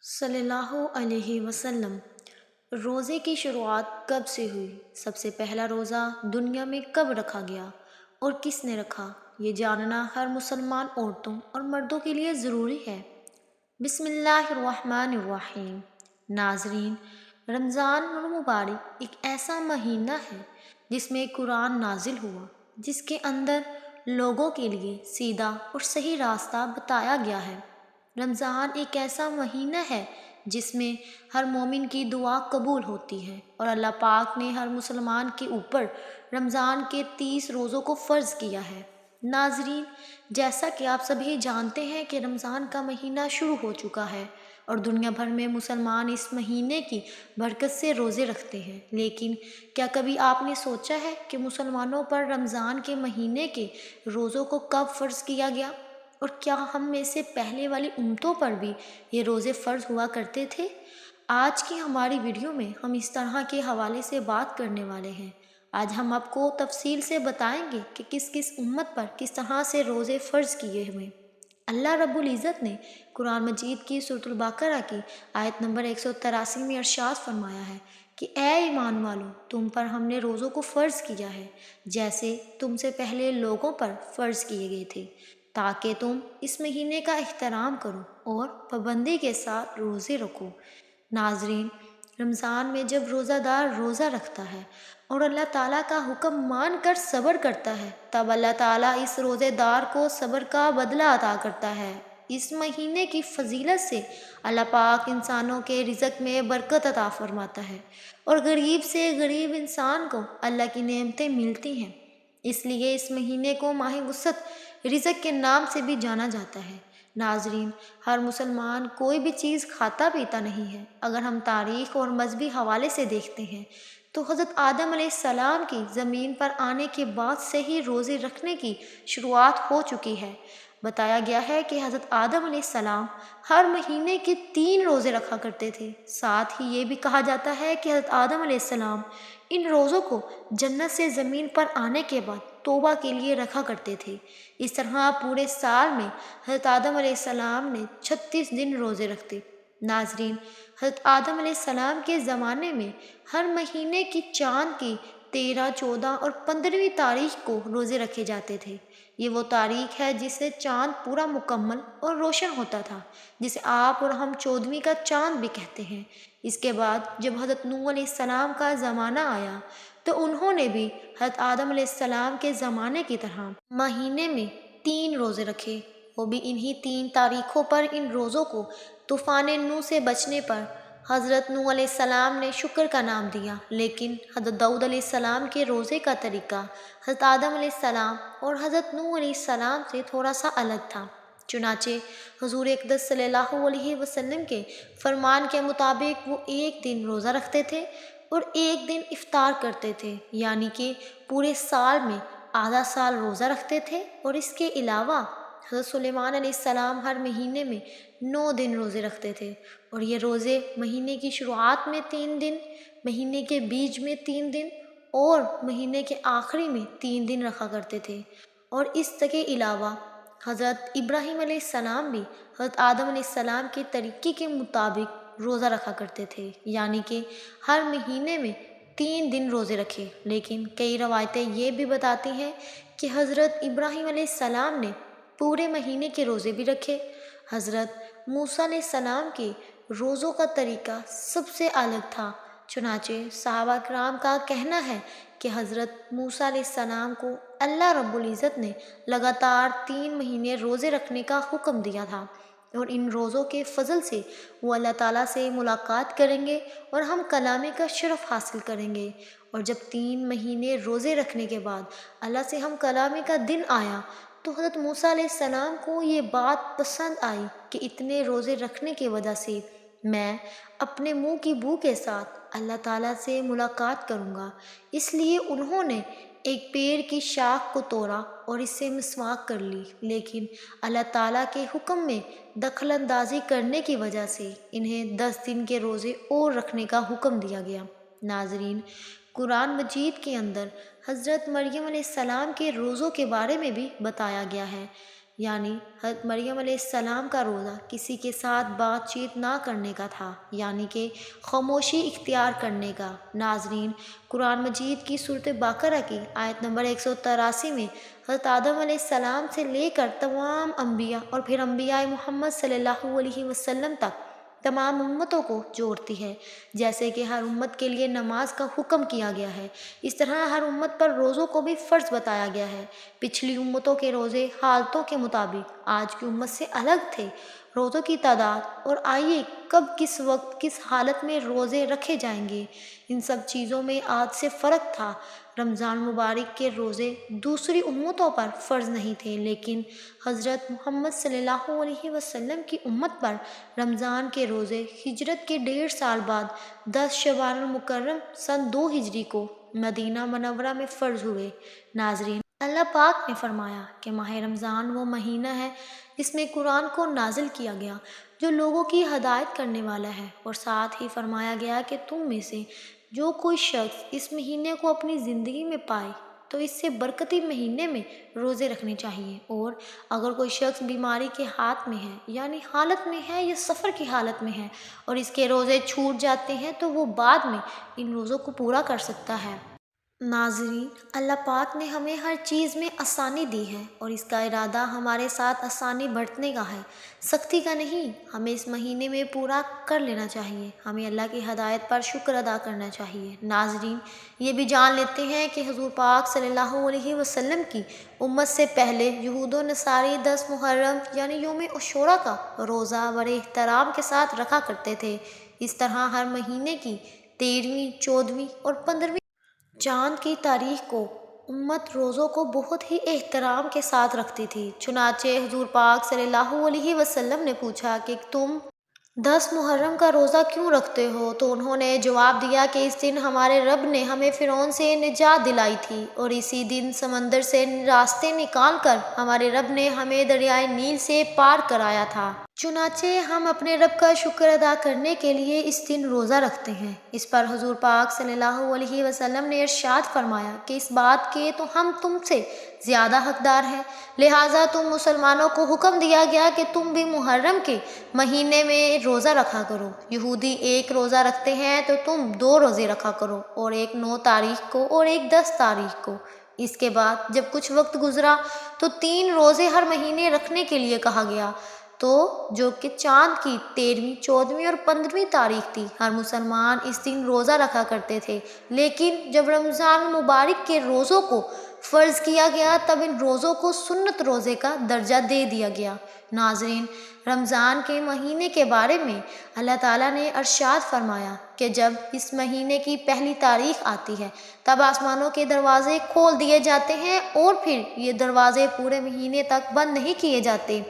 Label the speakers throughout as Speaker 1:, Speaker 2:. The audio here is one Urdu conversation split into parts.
Speaker 1: صلی اللہ علیہ وسلم۔ روزے کی شروعات کب سے ہوئی؟ سب سے پہلا روزہ دنیا میں کب رکھا گیا اور کس نے رکھا؟ یہ جاننا ہر مسلمان عورتوں اور مردوں کے لیے ضروری ہے۔ بسم اللہ الرحمن الرحیم۔ ناظرین، رمضان المبارک ایک ایسا مہینہ ہے جس میں قرآن نازل ہوا، جس کے اندر لوگوں کے لیے سیدھا اور صحیح راستہ بتایا گیا ہے۔ رمضان ایک ایسا مہینہ ہے جس میں ہر مومن کی دعا قبول ہوتی ہے، اور اللہ پاک نے ہر مسلمان کے اوپر رمضان کے 30 روزوں کو فرض کیا ہے۔ ناظرین، جیسا کہ آپ سبھی جانتے ہیں کہ رمضان کا مہینہ شروع ہو چکا ہے اور دنیا بھر میں مسلمان اس مہینے کی برکت سے روزے رکھتے ہیں، لیکن کیا کبھی آپ نے سوچا ہے کہ مسلمانوں پر رمضان کے مہینے کے روزوں کو کب فرض کیا گیا، اور کیا ہم میں سے پہلے والی امتوں پر بھی یہ روزے فرض ہوا کرتے تھے؟ آج کی ہماری ویڈیو میں ہم اس طرح کے حوالے سے بات کرنے والے ہیں۔ آج ہم آپ کو تفصیل سے بتائیں گے کہ کس کس امت پر کس طرح سے روزے فرض کیے ہوئے۔ اللہ رب العزت نے قرآن مجید کی سورۃ البقرہ کی آیت نمبر 183 میں ارشاد فرمایا ہے کہ اے ایمان والو، تم پر ہم نے روزوں کو فرض کیا ہے جیسے تم سے پہلے لوگوں پر فرض کیے گئے تھے، تاکہ تم اس مہینے کا احترام کرو اور پابندی کے ساتھ روزے رکھو۔ ناظرین، رمضان میں جب روزہ دار روزہ رکھتا ہے اور اللہ تعالیٰ کا حکم مان کر صبر کرتا ہے، تب اللہ تعالیٰ اس روزے دار کو صبر کا بدلہ عطا کرتا ہے۔ اس مہینے کی فضیلت سے اللہ پاک انسانوں کے رزق میں برکت عطا فرماتا ہے اور غریب سے غریب انسان کو اللہ کی نعمتیں ملتی ہیں۔ اس لیے اس مہینے کو ماہ وسط رزق کے نام سے بھی جانا جاتا ہے۔ ناظرین، ہر مسلمان کوئی بھی چیز کھاتا پیتا نہیں ہے۔ اگر ہم تاریخ اور مذہبی حوالے سے دیکھتے ہیں تو حضرت آدم علیہ السلام کی زمین پر آنے کے بعد سے ہی روزے رکھنے کی شروعات ہو چکی ہے۔ بتایا گیا ہے کہ حضرت آدم علیہ السلام ہر مہینے کے 3 روزے رکھا کرتے تھے۔ ساتھ ہی یہ بھی کہا جاتا ہے کہ حضرت آدم علیہ السلام ان روزوں کو جنت سے زمین پر آنے کے بعد توبہ کے لیے رکھا کرتے تھے۔ اس طرح پورے سال میں حضرت آدم علیہ السلام نے 36 دن روزے رکھتے۔ ناظرین، حضرت آدم علیہ السلام کے زمانے میں ہر مہینے کی چاند کی 13، 14 اور 15ویں تاریخ کو روزے رکھے جاتے تھے۔ یہ وہ تاریخ ہے جس سے چاند پورا مکمل اور روشن ہوتا تھا، جسے آپ اور ہم 14ویں کا چاند بھی کہتے ہیں۔ اس کے بعد جب حضرت نوح علیہ السلام کا زمانہ آیا تو انہوں نے بھی حضرت آدم علیہ السلام کے زمانے کی طرح مہینے میں 3 روزے رکھے۔ وہ بھی انہی 3 تاریخوں پر ان روزوں کو طوفان نوح سے بچنے پر حضرت نوح علیہ السلام نے شکر کا نام دیا، لیکن حضرت داؤد علیہ السلام کے روزے کا طریقہ حضرت آدم علیہ السلام اور حضرت نوح علیہ السلام سے تھوڑا سا الگ تھا۔ چنانچہ حضور اقدس صلی اللہ علیہ وسلم کے فرمان کے مطابق وہ ایک دن روزہ رکھتے تھے اور ایک دن افطار کرتے تھے، یعنی کہ پورے سال میں آدھا سال روزہ رکھتے تھے۔ اور اس کے علاوہ حضرت سلیمان علیہ السلام ہر مہینے میں 9 دن روزے رکھتے تھے، اور یہ روزے مہینے کی شروعات میں 3 دن، مہینے کے بیچ میں 3 دن اور مہینے کے آخری میں 3 دن رکھا کرتے تھے۔ اور اس کے علاوہ حضرت ابراہیم علیہ السلام بھی حضرت آدم علیہ السلام کے طریقے کے مطابق روزہ رکھا کرتے تھے، یعنی کہ ہر مہینے میں 3 دن روزے رکھے۔ لیکن کئی روایتیں یہ بھی بتاتی ہیں کہ حضرت ابراہیم علیہ السلام نے پورے مہینے کے روزے بھی رکھے۔ حضرت موسیٰ علیہ السلام کے روزوں کا طریقہ سب سے الگ تھا۔ چنانچہ صحابہ کرام کا کہنا ہے کہ حضرت موسیٰ علیہ السلام کو اللہ رب العزت نے لگاتار 3 مہینے روزے رکھنے کا حکم دیا تھا، اور ان روزوں کے فضل سے وہ اللہ تعالیٰ سے ملاقات کریں گے اور ہم کلامی کا شرف حاصل کریں گے۔ اور جب 3 مہینے روزے رکھنے کے بعد اللہ سے ہم کلامی کا دن آیا تو حضرت موسیٰ علیہ السلام کو یہ بات پسند آئی کہ اتنے روزے رکھنے کی وجہ سے میں اپنے منہ کی بو کے ساتھ اللہ تعالیٰ سے ملاقات کروں گا۔ اس لیے انہوں نے ایک پیڑ کی شاخ کو توڑا اور اس سے مسواک کر لی، لیکن اللہ تعالیٰ کے حکم میں دخل اندازی کرنے کی وجہ سے انہیں 10 دن کے روزے اور رکھنے کا حکم دیا گیا۔ ناظرین، قرآن مجید کے اندر حضرت مریم علیہ السلام کے روزوں کے بارے میں بھی بتایا گیا ہے۔ یعنی حضرت مریم علیہ السلام کا روزہ کسی کے ساتھ بات چیت نہ کرنے کا تھا، یعنی کہ خاموشی اختیار کرنے کا۔ ناظرین، قرآن مجید کی سورۃ بقرہ کی آیت نمبر 183 میں حضرت آدم علیہ السلام سے لے کر تمام انبیاء اور پھر انبیاء محمد صلی اللہ علیہ وسلم تک تمام امتوں کو جوڑتی ہے۔ جیسے کہ ہر امت کے لیے نماز کا حکم کیا گیا ہے، اس طرح ہر امت پر روزوں کو بھی فرض بتایا گیا ہے۔ پچھلی امتوں کے روزے حالتوں کے مطابق آج کی امت سے الگ تھے، روزوں کی تعداد اور آئیے کب، کس وقت، کس حالت میں روزے رکھے جائیں گے، ان سب چیزوں میں آج سے فرق تھا۔ رمضان مبارک کے روزے دوسری امتوں پر فرض نہیں تھے، لیکن حضرت محمد صلی اللہ علیہ وسلم کی امت پر رمضان کے روزے ہجرت کے 1.5 سال بعد 10 شوال المکرم سن 2 ہجری کو مدینہ منورہ میں فرض ہوئے۔ ناظرین، اللہ پاک نے فرمایا کہ ماہ رمضان وہ مہینہ ہے جس میں قرآن کو نازل کیا گیا، جو لوگوں کی ہدایت کرنے والا ہے، اور ساتھ ہی فرمایا گیا کہ تم میں سے جو کوئی شخص اس مہینے کو اپنی زندگی میں پائے تو اس سے برکتی مہینے میں روزے رکھنے چاہیے، اور اگر کوئی شخص بیماری کے ہاتھ میں ہے، یعنی حالت میں ہے یا سفر کی حالت میں ہے، اور اس کے روزے چھوٹ جاتے ہیں تو وہ بعد میں ان روزوں کو پورا کر سکتا ہے۔ ناظرین، اللہ پاک نے ہمیں ہر چیز میں آسانی دی ہے، اور اس کا ارادہ ہمارے ساتھ آسانی برتنے کا ہے، سختی کا نہیں۔ ہمیں اس مہینے میں پورا کر لینا چاہیے، ہمیں اللہ کی ہدایت پر شکر ادا کرنا چاہیے۔ ناظرین، یہ بھی جان لیتے ہیں کہ حضور پاک صلی اللہ علیہ وسلم کی امت سے پہلے یہود و نصاری 10 محرم یعنی یوم عاشوراء کا روزہ بڑے احترام کے ساتھ رکھا کرتے تھے۔ اس طرح ہر مہینے کی 13ویں، 14ویں اور 15ویں چاند کی تاریخ کو امت روزوں کو بہت ہی احترام کے ساتھ رکھتی تھی۔ چنانچہ حضور پاک صلی اللہ علیہ وسلم نے پوچھا کہ تم 10 محرم کا روزہ کیوں رکھتے ہو؟ تو انہوں نے جواب دیا کہ اس دن ہمارے رب نے ہمیں فرعون سے نجات دلائی تھی، اور اسی دن سمندر سے راستے نکال کر ہمارے رب نے ہمیں دریائے نیل سے پار کرایا تھا۔ چنانچہ ہم اپنے رب کا شکر ادا کرنے کے لیے اس دن روزہ رکھتے ہیں۔ اس پر حضور پاک صلی اللہ علیہ وسلم نے ارشاد فرمایا کہ اس بات کے تو ہم تم سے زیادہ حقدار ہیں، لہٰذا تم مسلمانوں کو حکم دیا گیا کہ تم بھی محرم کے مہینے میں روزہ رکھا کرو۔ یہودی 1 روزہ رکھتے ہیں تو تم 2 روزے رکھا کرو، اور ایک 9 تاریخ کو اور ایک 10 تاریخ کو۔ اس کے بعد جب کچھ وقت گزرا تو 3 روزے ہر مہینے رکھنے کے لیے کہا گیا، تو جو کہ چاند کی 13ویں، 14ویں اور 15ویں تاریخ تھی۔ ہر مسلمان اس دن روزہ رکھا کرتے تھے، لیکن جب رمضان مبارک کے روزوں کو فرض کیا گیا تب ان روزوں کو سنت روزے کا درجہ دے دیا گیا۔ ناظرین، رمضان کے مہینے کے بارے میں اللہ تعالیٰ نے ارشاد فرمایا کہ جب اس مہینے کی پہلی تاریخ آتی ہے تب آسمانوں کے دروازے کھول دیے جاتے ہیں، اور پھر یہ دروازے پورے مہینے تک بند نہیں کیے جاتے،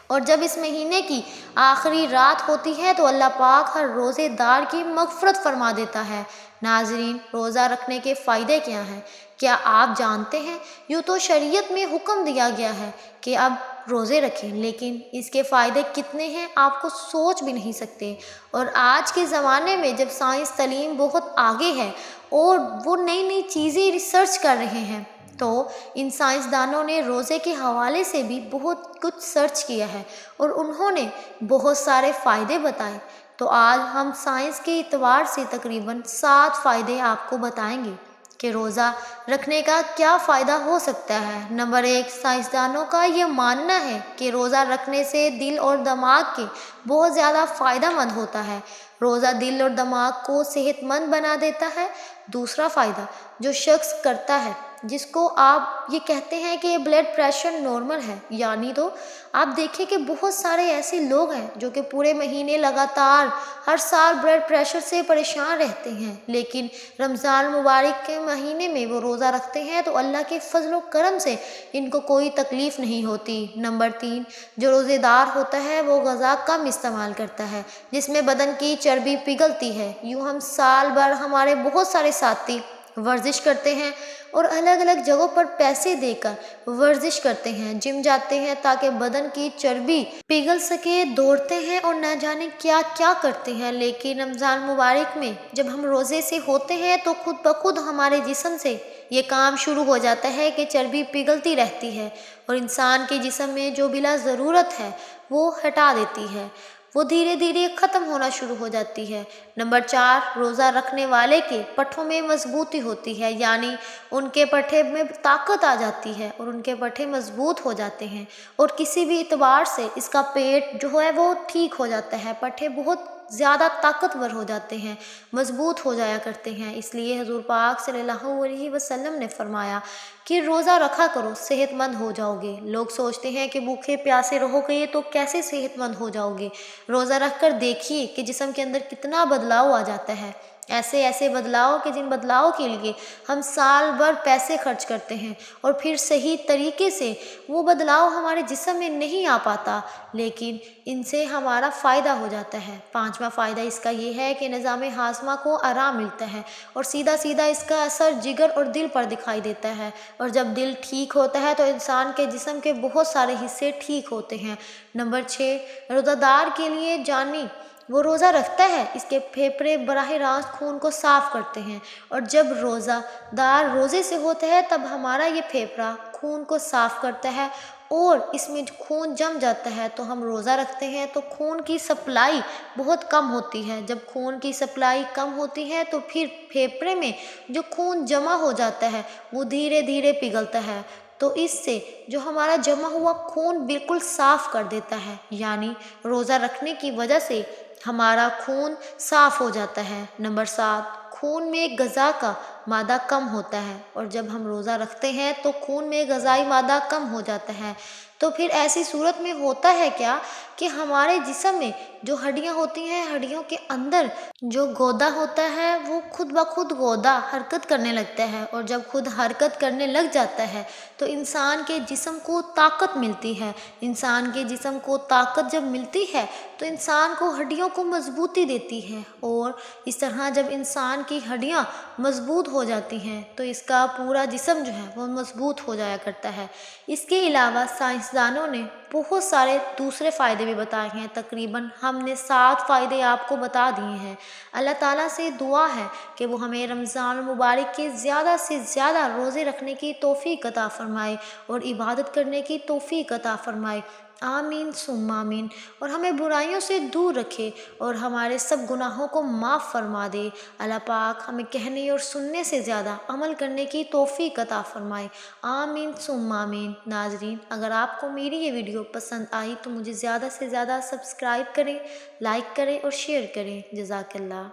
Speaker 1: اور جب اس مہینے کی آخری رات ہوتی ہے تو اللہ پاک ہر روزے دار کی مغفرت فرما دیتا ہے۔ ناظرین، روزہ رکھنے کے فائدے کیا ہیں؟ کیا آپ جانتے ہیں؟ یوں تو شریعت میں حکم دیا گیا ہے کہ اب روزے رکھیں، لیکن اس کے فائدے کتنے ہیں آپ کو سوچ بھی نہیں سکتے۔ اور آج کے زمانے میں جب سائنس تعلیم بہت آگے ہے اور وہ نئی نئی چیزیں ریسرچ کر رہے ہیں، تو ان سائنسدانوں نے روزے کے حوالے سے بھی بہت کچھ سرچ کیا ہے، اور انہوں نے بہت سارے فائدے بتائے۔ تو آج ہم سائنس کے اعتبار سے تقریباً 7 فائدے آپ کو بتائیں گے کہ روزہ رکھنے کا کیا فائدہ ہو سکتا ہے۔ نمبر 1، سائنسدانوں کا یہ ماننا ہے کہ روزہ رکھنے سے دل اور دماغ کے بہت زیادہ فائدہ مند ہوتا ہے۔ روزہ دل اور دماغ کو صحت مند بنا دیتا ہے۔ دوسرا فائدہ، جو شخص کرتا ہے، جس کو آپ یہ کہتے ہیں کہ بلڈ پریشر نارمل ہے، یعنی تو آپ دیکھیں کہ بہت سارے ایسے لوگ ہیں جو کہ پورے مہینے لگاتار ہر سال بلڈ پریشر سے پریشان رہتے ہیں، لیکن رمضان مبارک کے مہینے میں وہ روزہ رکھتے ہیں تو اللہ کے فضل و کرم سے ان کو کوئی تکلیف نہیں ہوتی۔ نمبر 3، جو روزے دار ہوتا ہے وہ غذا کم استعمال کرتا ہے، جس میں بدن کی چربی پگھلتی ہے۔ یوں ہم سال بھر ہمارے بہت سارے ساتھی ورزش کرتے ہیں اور الگ الگ جگہوں پر پیسے دے کر ورزش کرتے ہیں، جم جاتے ہیں تاکہ بدن کی چربی پگھل سکے، دوڑتے ہیں اور نہ جانے کیا کیا کرتے ہیں، لیکن رمضان مبارک میں جب ہم روزے سے ہوتے ہیں تو خود بخود ہمارے جسم سے یہ کام شروع ہو جاتا ہے کہ چربی پگھلتی رہتی ہے اور انسان کے جسم میں جو بلا ضرورت ہے وہ ہٹا دیتی ہے، وہ دھیرے دھیرے ختم ہونا شروع ہو جاتی ہے۔ نمبر 4، روزہ رکھنے والے کے پٹھوں میں مضبوطی ہوتی ہے، یعنی ان کے پٹھے میں طاقت آ جاتی ہے اور ان کے پٹھے مضبوط ہو جاتے ہیں، اور کسی بھی اعتبار سے اس کا پیٹ جو ہے وہ ٹھیک ہو جاتا ہے، پٹھے بہت زیادہ طاقتور ہو جاتے ہیں، مضبوط ہو جایا کرتے ہیں۔ اس لیے حضور پاک صلی اللہ علیہ وسلم نے فرمایا کہ روزہ رکھا کرو، صحت مند ہو جاؤ گے۔ لوگ سوچتے ہیں کہ بھوکے پیاسے رہو گے تو کیسے صحت مند ہو جاؤ گے؟ روزہ رکھ کر دیکھیے کہ جسم کے اندر کتنا بدلاؤ آ جاتا ہے، ایسے ایسے بدلاؤ کہ جن بدلاؤ کے لیے ہم سال بھر پیسے خرچ کرتے ہیں اور پھر صحیح طریقے سے وہ بدلاؤ ہمارے جسم میں نہیں آ پاتا، لیکن ان سے ہمارا فائدہ ہو جاتا ہے۔ 5واں فائدہ اس کا یہ ہے کہ نظام ہاضمہ کو آرام ملتا ہے اور سیدھا سیدھا اس کا اثر جگر اور دل پر دکھائی دیتا ہے، اور جب دل ٹھیک ہوتا ہے تو انسان کے جسم کے بہت سارے حصے ٹھیک ہوتے ہیں۔ نمبر 6، روزہ دار کے لیے جانی وہ روزہ رکھتا ہے، اس کے پھیپھڑے براہ راست خون کو صاف کرتے ہیں، اور جب روزہ دار روزے سے ہوتا ہے تب ہمارا یہ پھیپھڑا خون کو صاف کرتا ہے اور اس میں خون جم جاتا ہے، تو ہم روزہ رکھتے ہیں تو خون کی سپلائی بہت کم ہوتی ہے۔ جب خون کی سپلائی کم ہوتی ہے تو پھر پھیپھڑے میں جو خون جمع ہو جاتا ہے وہ دھیرے دھیرے پگھلتا ہے، تو اس سے جو ہمارا جمع ہوا خون بالکل صاف کر دیتا ہے، یعنی روزہ رکھنے کی وجہ سے ہمارا خون صاف ہو جاتا ہے۔ نمبر 7، خون میں غذا کا مادہ کم ہوتا ہے، اور جب ہم روزہ رکھتے ہیں تو خون میں غذائی مادہ کم ہو جاتا ہے، تو پھر ایسی صورت میں ہوتا ہے کیا کہ ہمارے جسم میں جو ہڈیاں ہوتی ہیں، ہڈیوں کے اندر جو گودا ہوتا ہے وہ خود بخود گودا حرکت کرنے لگتا ہے، اور جب خود حرکت کرنے لگ جاتا ہے تو انسان کے جسم کو طاقت ملتی ہے۔ انسان کے جسم کو طاقت جب ملتی ہے تو انسان کو ہڈیوں کو مضبوطی دیتی ہے، اور اس طرح جب انسان کی ہڈیاں مضبوط ہو جاتی ہیں تو اس کا پورا جسم جو ہے وہ مضبوط ہو جایا کرتا ہے۔ اس کے علاوہ سائنسدانوں نے بہت سارے دوسرے فائدے بھی بتائے ہیں، تقریباً ہم نے 7 فائدے آپ کو بتا دیے ہیں۔ اللہ تعالیٰ سے دعا ہے کہ وہ ہمیں رمضان المبارک کے زیادہ سے زیادہ روزے رکھنے کی توفیق عطا فرمائے اور عبادت کرنے کی توفیق عطا فرمائے، آمین ثم آمین، اور ہمیں برائیوں سے دور رکھے اور ہمارے سب گناہوں کو معاف فرما دے۔ اللہ پاک ہمیں کہنے اور سننے سے زیادہ عمل کرنے کی توفیق عطا فرمائے، آمین ثم آمین۔ ناظرین، اگر آپ کو میری یہ ویڈیو پسند آئی تو مجھے زیادہ سے زیادہ سبسکرائب کریں، لائک کریں اور شیئر کریں۔ جزاک اللہ۔